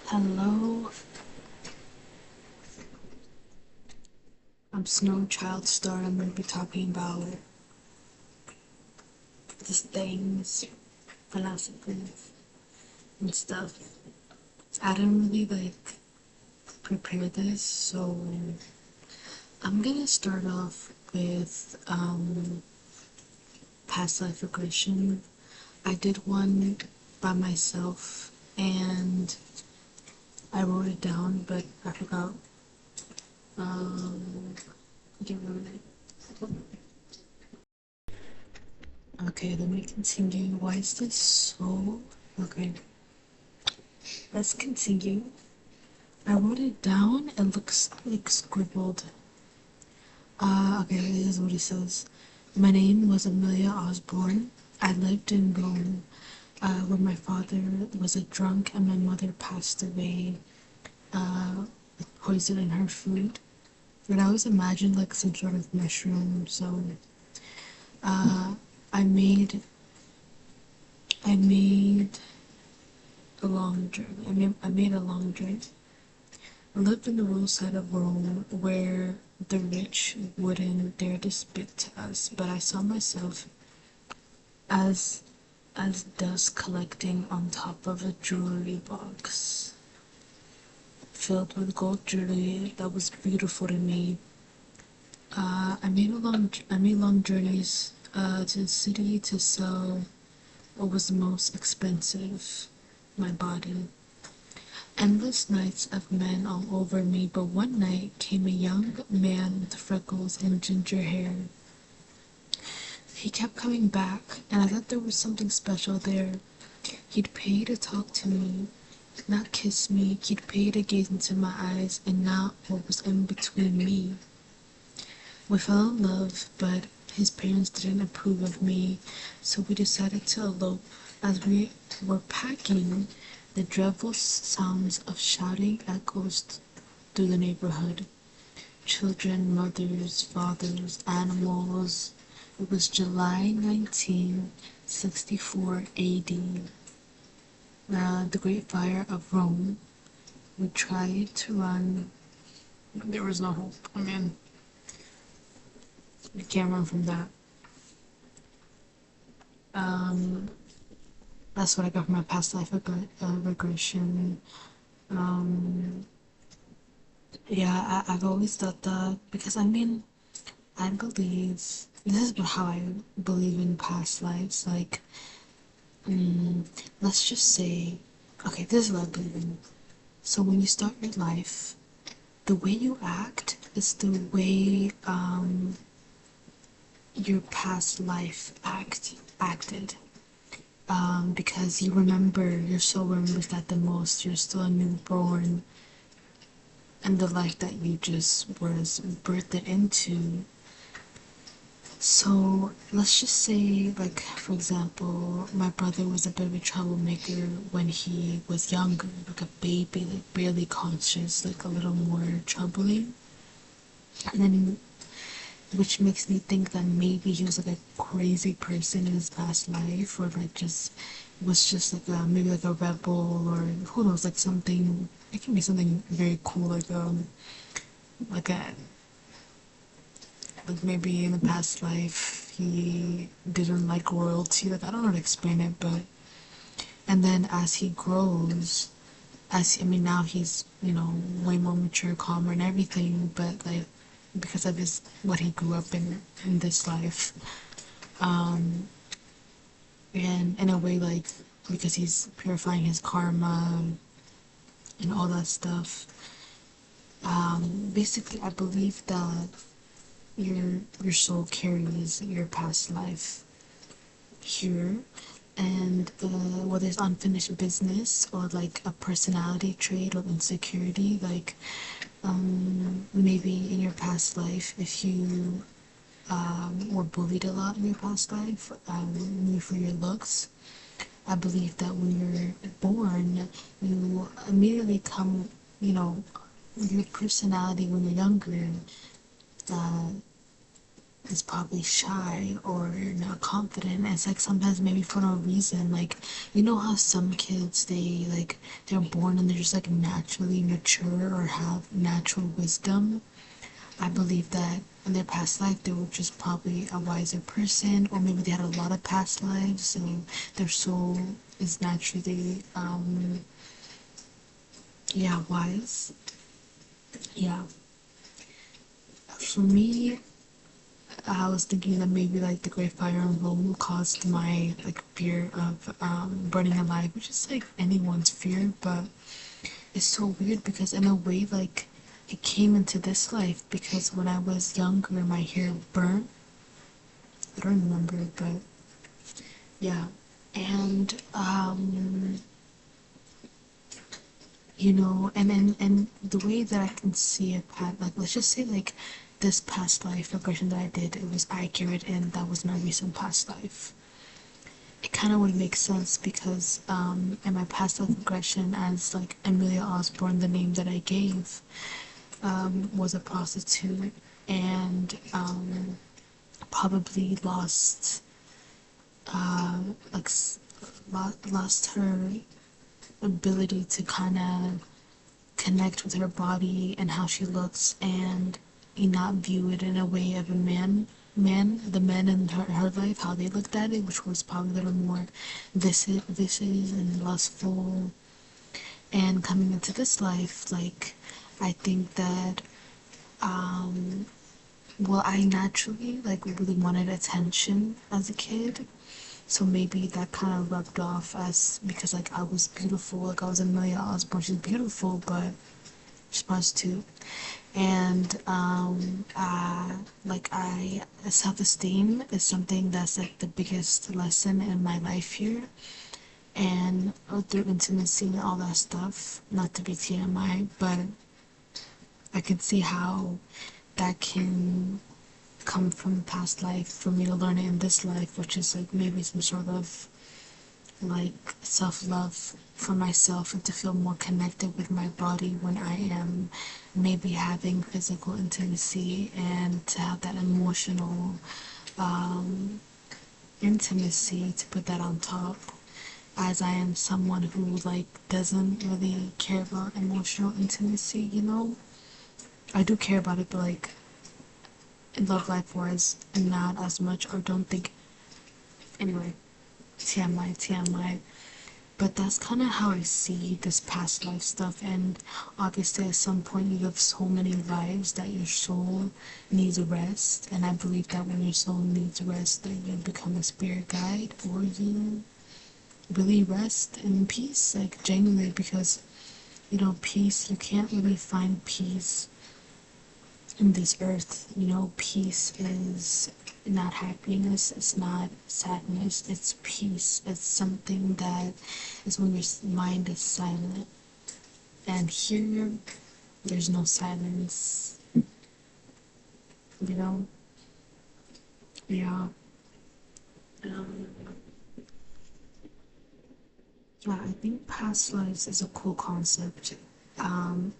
Hello, I'm Snow Child Star. I'm going to be talking about these things, philosophies, and stuff. I didn't really prepare this, so I'm gonna start off with past life regression. I did one by myself and I wrote it down, but I forgot. I can't remember it. Okay, let me continue. Why is this so? Okay, let's continue. I wrote it down. It looks like scribbled. Okay, this is what he says. My name was Amelia Osborne. I lived in Rome, where my father was a drunk and my mother passed away with poison in her food. And I always imagined like some sort of mushroom. So I made I made a long journey. I made a long journey. I lived in the rural side of Rome where the rich wouldn't dare to speak to us, but I saw myself as as dust collecting on top of a jewelry box filled with gold jewelry that was beautiful to me. I made long journeys to the city to sell what was the most expensive, my body. Endless nights of men all over me, but one night came a young man with freckles and ginger hair. He kept coming back, and I thought there was something special there. He'd pay to talk to me, not kiss me. He'd pay to gaze into my eyes and not what was in between me. We fell in love, but his parents didn't approve of me, so we decided to elope. As we were packing, the dreadful sounds of shouting echoed through the neighborhood. Children, mothers, fathers, animals. It was July 1964 AD. The Great Fire of Rome. We tried to run, but there was no hope. I mean, you can't run from that. Um, that's what I got from my past life regression. Um, yeah, I've always thought that because I believe this is how I believe in past lives. Like, let's just say, okay, this is what I believe in. So when you start your life, the way you act is the way your past life acted. Because you remember, your soul remembers that the most. You're still a newborn, and the life that you just was birthed into. So let's just say, like, for example, my brother was a bit of a troublemaker when he was younger, like a baby, like barely conscious, like a little more troubling. And then, which makes me think that maybe he was like a crazy person in his past life, or like just was just like maybe like a rebel, or who knows, like something. It can be something very cool, like a like maybe in the past life he didn't like royalty. Like I don't know how to explain it, but and then as he grows, I mean now he's way more mature, calmer, and everything, but like because of his what he grew up in this life, and in a way like because he's purifying his karma and all that stuff. Basically, I believe that your soul carries your past life here, and whether it's unfinished business or like a personality trait or insecurity, like maybe in your past life if you were bullied a lot in your past life, maybe for your looks. I believe that when you're born, you immediately come, you know, your personality when you're younger is probably shy or not confident. It's like sometimes maybe for no reason. Like, you know how some kids, they're born and they're just like naturally mature or have natural wisdom. I believe that in their past life they were just probably a wiser person, or maybe they had a lot of past lives, so their soul is naturally yeah, wise. Yeah. For me, I was thinking that maybe like the Great Fire in Rome caused my like fear of burning alive, which is like anyone's fear, but it's so weird because in a way like it came into this life because when I was younger my hair burnt. I don't remember, but yeah. And and the way that I can see it, like let's just say like this past life regression that I did, it was accurate and that was my recent past life. It kind of would make sense because in my past life regression as like Amelia Osborne, the name that I gave, was a prostitute and probably lost uh, like lost her ability to kind of connect with her body and how she looks and not view it in a way of a the men in her life, how they looked at it, which was probably a little more vicious and lustful. And coming into this life, like, I think that, well, I naturally, like, really wanted attention as a kid. So maybe that kind of rubbed off as because like I was beautiful, like I was Amelia Osborne, she's beautiful, but she's prostitute. And like I self-esteem is something that's like the biggest lesson in my life here. And through intimacy and all that stuff, not to be TMI, but I can see how that can come from past life for me to learn it in this life, which is like maybe some sort of like self-love for myself and to feel more connected with my body when I am maybe having physical intimacy and to have that emotional intimacy to put that on top, as I am someone who like doesn't really care about emotional intimacy, you know. I do care about it, but like in love life wise not as much, or don't think. Anyway, TMI. But that's kind of how I see this past life stuff. And obviously, at some point, you live so many lives that your soul needs rest. And I believe that when your soul needs rest, that you become a spirit guide, or you really rest in peace, like genuinely, because peace, you can't really find peace in this earth. Peace is not happiness, it's not sadness, it's peace. It's something that is when your mind is silent. And here, there's no silence, you know? Yeah. Um, yeah, I think past lives is a cool concept. Um,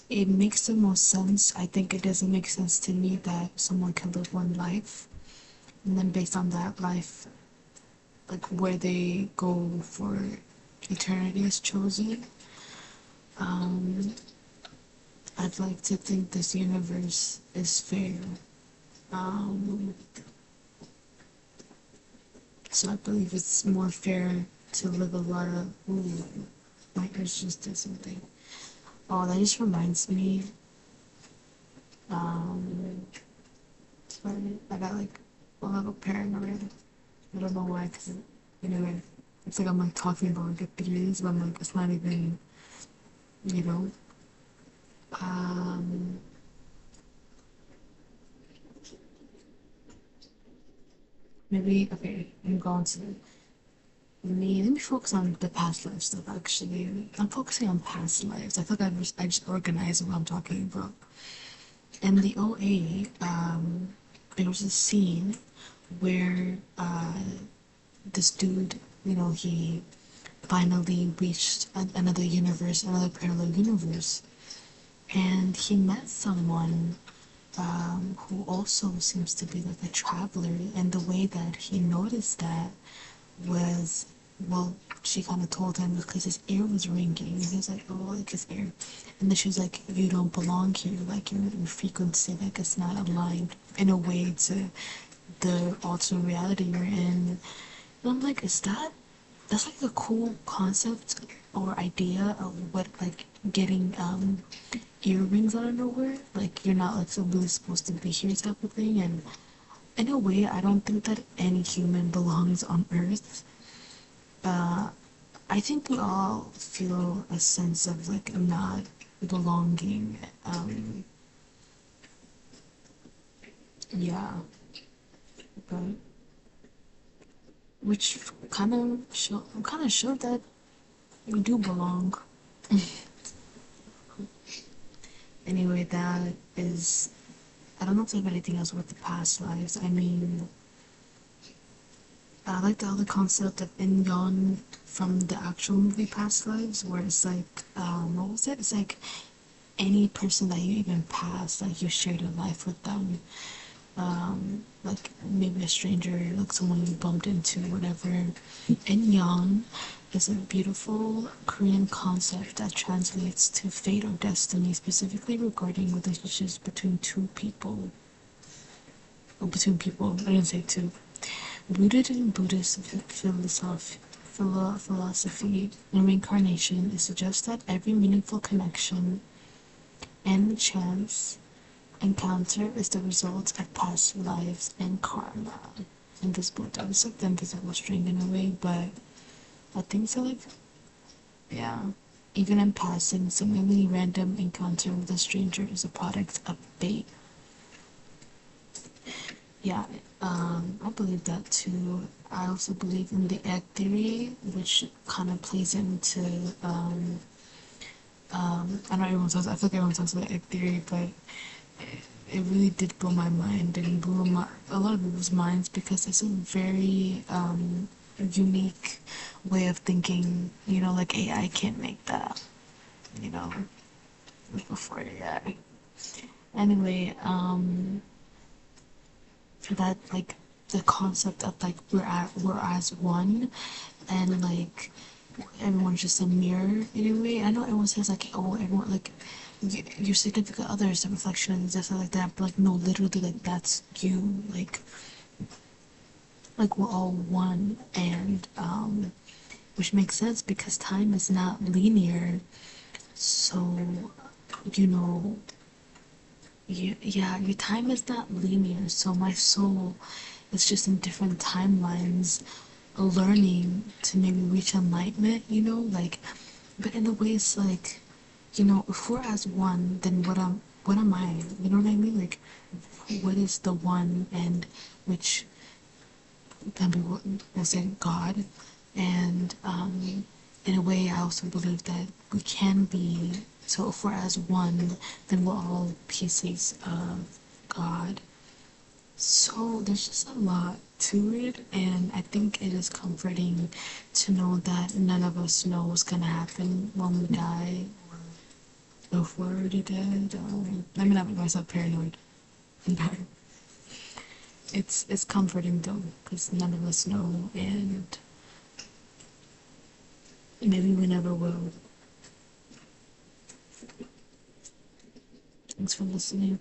it makes the most sense. I think it doesn't make sense to me that someone can live one life and then based on that life, like where they go for eternity is chosen. Um, I'd like to think this universe is fair. Um, so I believe it's more fair to live a lot of. Ooh, my ears just did something. Oh, that just reminds me. Um, sorry, I got like a little paranoid. I don't know why, because anyway, it's like I'm like talking about like a theories, but I'm like it's not even, you know. Um, maybe okay. I'm going to let me focus on the past life stuff. Actually, I'm focusing on past lives. I feel like I just organize what I'm talking about. In the OA, there was a scene where this dude, he finally reached another universe, another parallel universe, and he met someone who also seems to be like a traveler, and the way that he noticed that was, well, she kind of told him because his ear was ringing, and he was like, oh, like his ear, and then she was like, you don't belong here, like your frequency, like it's not aligned in a way to the alternate reality you're in. And I'm like, that's like a cool concept or idea of what like getting earrings out of nowhere, like you're not like so really supposed to be here type of thing. And in a way, I don't think that any human belongs on earth. uh I think we all feel a sense of like not belonging. Yeah, but which kind of showed that we do belong. Anyway, that is, I don't know if I have anything else with the past lives. I mean, I like the other concept of in Yon from the actual movie Past Lives, where it's like, what was it? It's like any person that you even passed, like you shared a life with them. Like maybe a stranger, like someone you bumped into, whatever. In Yon is a beautiful Korean concept that translates to fate or destiny, specifically regarding relationships between two people. Or between people, I didn't say two. Rooted in Buddhist philosophy and reincarnation, it suggests that every meaningful connection and chance encounter is the result of past lives and karma. Invisible, that was like the invisible string in a way, but I think so, like, yeah. Even in passing, seemingly random encounter with a stranger is a product of fate. Yeah, I believe that too. I also believe in the egg theory, which kind of plays into, I know everyone talks, I feel like everyone talks about egg theory, but it really did blow my mind and blew a lot of people's minds because it's a very unique way of thinking. You know, like AI can't make that. You know, before AI. Anyway, for that, like the concept of like we're as one, and like everyone's just a mirror in a way. I know everyone says like, oh, everyone like your significant other is a reflection and stuff like that, but like no, literally, like that's you. Like we're all one, and which makes sense because time is not linear. So, you know, yeah, your time is not linear. So my soul is just in different timelines, learning to maybe reach enlightenment. You know, like, but in a way, it's like, you know, if we're as one, then what am I? You know what I mean? Like, what is the one, and which then will say God. And in a way, I also believe that we can be, so if we're as one, then we're all pieces of God. So there's just a lot to it, and I think it is comforting to know that none of us know what's gonna happen when we die, or if we're already dead. Let me not make myself paranoid. But it's comforting though, because none of us know, and maybe we never will. Thanks for listening.